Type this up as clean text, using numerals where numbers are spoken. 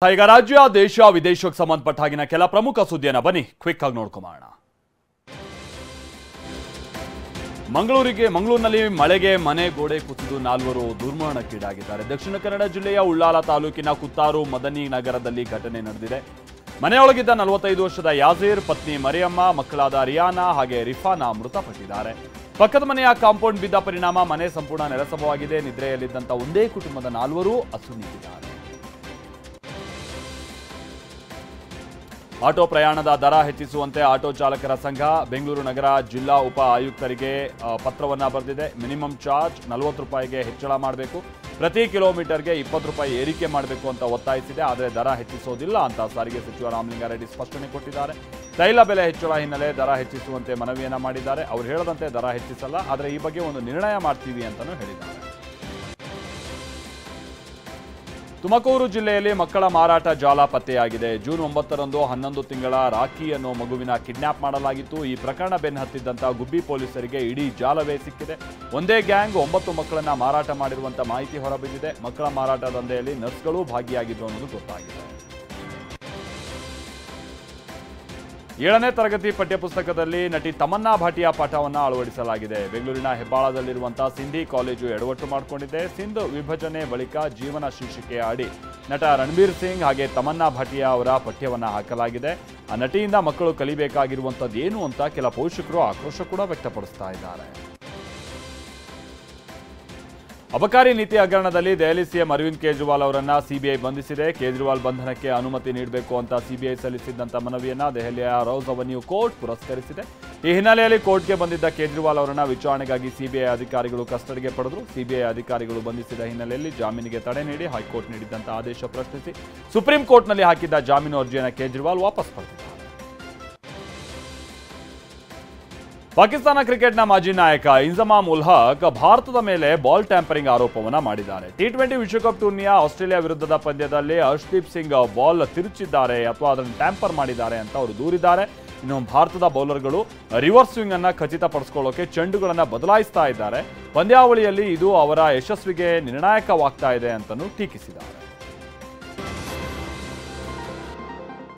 ಈಗ ರಾಜ್ಯ ದೇಶ ವಿದೇಶಕ್ಕೆ ಸಂಬಂಧಪಟ್ಟ ಹಾಗಿನ ಕೆಲ ಪ್ರಮುಖ ಸುದ್ದಿಯನ್ನು ಬನ್ನಿ ಕ್ವಿಕ್ ಆಗಿ ನೋಡ್ಕೊಂಬೋಣ. ಮಂಗಳೂರಿನಲ್ಲಿ ಮಳೆಗೆ ಮನೆ ಗೋಡೆ ಕುಸಿದು 4 ದುರ್ಮರಣಕ್ಕೀಡಾಗಿದ್ದಾರೆ. ದಕ್ಷಿಣ ಕನ್ನಡ ಜಿಲ್ಲೆಯ ಉಳ್ಳಾಲ ತಾಲೂಕಿನ ಕುತ್ತಾರು ಮದನಿ ನಗರದಲ್ಲಿ ಘಟನೆ ನಡೆದಿದೆ. ಮನೆಯೊಳಗಿದ್ದ 45 ವರ್ಷದ ಯಾಜೀರ್, ಪತ್ನಿ ಮರಿಯಮ್ಮ, ಮಕ್ಕಳಾದ ರಿಯಾನಾ ಹಾಗೆ ರಿಫಾನಾ ಮೃತಪಟ್ಟಿದ್ದಾರೆ. ಪಕ್ಕದ ಮನೆಯ ಕಾಂಪೌಂಡ್ ಬಿದ್ದ ಪರಿಣಾಮ ಮನೆ ಸಂಪೂರ್ಣ ನೆಲಸಮವಾಗಿದೆ. ನಿದ್ರೆಯಲ್ಲಿದ್ದಂಥ ಒಂದೇ ಕುಟುಂಬದ 4 ಅಸುನೀಗಿದ್ದಾರೆ. ಆಟೋ ಪ್ರಯಾಣದ ದರ ಹೆಚ್ಚಿಸುವಂತೆ ಆಟೋ ಚಾಲಕರ ಸಂಘ ಬೆಂಗಳೂರು ನಗರ ಜಿಲ್ಲಾ ಉಪ ಆಯುಕ್ತರಿಗೆ ಪತ್ರವನ್ನು ಬರೆದಿದೆ. ಮಿನಿಮಮ್ ಚಾರ್ಜ್ 40 ರೂಪಾಯಿಗೆ ಹೆಚ್ಚಳ ಮಾಡಬೇಕು, ಪ್ರತಿ ಕಿಲೋಮೀಟರ್ಗೆ 20 ರೂಪಾಯಿ ಏರಿಕೆ ಮಾಡಬೇಕು ಅಂತ ಒತ್ತಾಯಿಸಿದೆ. ಆದರೆ ದರ ಹೆಚ್ಚಿಸೋದಿಲ್ಲ ಅಂತ ಸಾರಿಗೆ ಸಚಿವ ರಾಮಲಿಂಗಾರೆಡ್ಡಿ ಸ್ಪಷ್ಟನೆ ಕೊಟ್ಟಿದ್ದಾರೆ. ತೈಲ ಬೆಲೆ ಹೆಚ್ಚಳ ಹಿನ್ನೆಲೆ ದರ ಹೆಚ್ಚಿಸುವಂತೆ ಮನವಿಯನ್ನ ಮಾಡಿದ್ದಾರೆ. ಅವರು ಹೇಳದಂತೆ ದರ ಹೆಚ್ಚಿಸಲ್ಲ, ಆದರೆ ಈ ಬಗ್ಗೆ ಒಂದು ನಿರ್ಣಯ ಮಾಡ್ತೀವಿ ಅಂತಲೂ ಹೇಳಿದ್ದಾರೆ. ತುಮಕೂರು ಜಿಲ್ಲೆಯಲ್ಲಿ ಮಕ್ಕಳ ಮಾರಾಟ ಜಾಲ ಪತ್ತೆಯಾಗಿದೆ. ಜೂನ್ 9ರಂದು 11 ತಿಂಗಳ ರಾಖಿ ಅನ್ನೋ ಮಗುವಿನ ಕಿಡ್ನಾಪ್ ಮಾಡಲಾಗಿತ್ತು. ಈ ಪ್ರಕರಣ ಬೆನ್ನಹತ್ತಿದ್ದಂಥ ಗುಬ್ಬಿ ಪೊಲೀಸರಿಗೆ ಇಡೀ ಜಾಲವೇ ಸಿಕ್ಕಿದೆ. ಒಂದೇ ಗ್ಯಾಂಗ್ 9 ಮಕ್ಕಳನ್ನ ಮಾರಾಟ ಮಾಡಿರುವಂಥ ಮಾಹಿತಿ ಹೊರಬಿದ್ದಿದೆ. ಮಕ್ಕಳ ಮಾರಾಟ ದಂಧೆಯಲ್ಲಿ ನರ್ಸ್ಗಳು ಭಾಗಿಯಾಗಿದ್ರು ಅನ್ನೋದು ಗೊತ್ತಾಗಿದೆ. 7ನೇ ತರಗತಿ ಪಠ್ಯಪುಸ್ತಕದಲ್ಲಿ ನಟಿ ತಮನ್ನಾ ಭಾಟಿಯಾ ಪಾಠವನ್ನು ಅಳವಡಿಸಲಾಗಿದೆ. ಬೆಂಗಳೂರಿನ ಹೆಬ್ಬಾಳದಲ್ಲಿರುವಂತಹ ಸಿಂಧಿ ಕಾಲೇಜು ಎಡವಟ್ಟು ಮಾಡಿಕೊಂಡಿದೆ. ಸಿಂಧ್ ವಿಭಜನೆ ಬಳಿಕ ಜೀವನ ಶೀರ್ಷಿಕೆಯ ಅಡಿ ನಟ ರಣಬೀರ್ ಸಿಂಗ್ ಹಾಗೆ ತಮನ್ನಾ ಭಾಟಿಯಾ ಅವರ ಪಠ್ಯವನ್ನು ಹಾಕಲಾಗಿದೆ. ಆ ನಟಿಯಿಂದ ಮಕ್ಕಳು ಕಲಿಬೇಕಾಗಿರುವಂಥದ್ದು ಏನು ಅಂತ ಕೆಲ ಪೋಷಕರು ಆಕ್ರೋಶ ಕೂಡ ವ್ಯಕ್ತಪಡಿಸ್ತಾ ಇದ್ದಾರೆ. ಅಬಕಾರಿ ನೀತಿ ಹಗರಣದಲ್ಲಿ ದೆಹಲಿ ಸಿಎಂ ಅರವಿಂದ್ ಕೇಜ್ರಿವಾಲ್ ಅವರನ್ನ ಸಿಬಿಐ ಬಂಧಿಸಿದೆ. ಕೇಜ್ರಿವಾಲ್ ಬಂಧನಕ್ಕೆ ಅನುಮತಿ ನೀಡಬೇಕು ಅಂತ ಸಿಬಿಐ ಸಲ್ಲಿಸಿದ್ದಂಥ ಮನವಿಯನ್ನ ದೆಹಲಿಯ ರೌಸ್ ಅವನ್ಯೂ ಕೋರ್ಟ್ ಪುರಸ್ಕರಿಸಿದೆ. ಈ ಹಿನ್ನೆಲೆಯಲ್ಲಿ ಕೋರ್ಟ್ಗೆ ಬಂದಿದ್ದ ಕೇಜ್ರಿವಾಲ್ ಅವರನ್ನ ವಿಚಾರಣೆಗಾಗಿ ಸಿಬಿಐ ಅಧಿಕಾರಿಗಳು ಕಸ್ಟಡಿಗೆ ಪಡೆದರು. ಸಿಬಿಐ ಅಧಿಕಾರಿಗಳು ಬಂಧಿಸಿದ ಹಿನ್ನೆಲೆಯಲ್ಲಿ ಜಾಮೀನಿಗೆ ತಡೆ ನೀಡಿ ಹೈಕೋರ್ಟ್ ನೀಡಿದ್ದಂಥ ಆದೇಶ ಪ್ರಶ್ನಿಸಿ ಸುಪ್ರೀಂ ಕೋರ್ಟ್ನಲ್ಲಿ ಹಾಕಿದ್ದ ಜಾಮೀನು ಅರ್ಜಿಯನ್ನು ಕೇಜ್ರಿವಾಲ್ ವಾಪಸ್ ಪಡೆದಿದ್ದಾರೆ. ಪಾಕಿಸ್ತಾನ ಕ್ರಿಕೆಟ್ನ ಮಾಜಿ ನಾಯಕ ಇಂಜಮಾಮ್ ಉಲ್ ಹಕ್ ಭಾರತದ ಮೇಲೆ ಬಾಲ್ ಟ್ಯಾಂಪರಿಂಗ್ ಆರೋಪವನ್ನು ಮಾಡಿದ್ದಾರೆ. ಟಿ20 ವಿಶ್ವಕಪ್ ಟೂರ್ನಿಯ ಆಸ್ಟ್ರೇಲಿಯಾ ವಿರುದ್ಧದ ಪಂದ್ಯದಲ್ಲಿ ಹರ್ಷದೀಪ್ ಸಿಂಗ್ ಬಾಲ್ ತಿರುಚಿದ್ದಾರೆ ಅಥವಾ ಅದನ್ನು ಟ್ಯಾಂಪರ್ ಮಾಡಿದ್ದಾರೆ ಅಂತ ಅವರು ದೂರಿದ್ದಾರೆ. ಇನ್ನು ಭಾರತದ ಬೌಲರ್ಗಳು ರಿವರ್ಸ್ ಸ್ವಿಂಗ್ ಅನ್ನು ಖಚಿತಪಡಿಸಿಕೊಳ್ಳೋಕೆ ಚೆಂಡುಗಳನ್ನು ಬದಲಾಯಿಸ್ತಾ ಇದ್ದಾರೆ. ಪಂದ್ಯಾವಳಿಯಲ್ಲಿ ಇದು ಅವರ ಯಶಸ್ವಿಗೆ ನಿರ್ಣಾಯಕವಾಗ್ತಾ ಇದೆ ಅಂತಲೂ ಟೀಕಿಸಿದ್ದಾರೆ.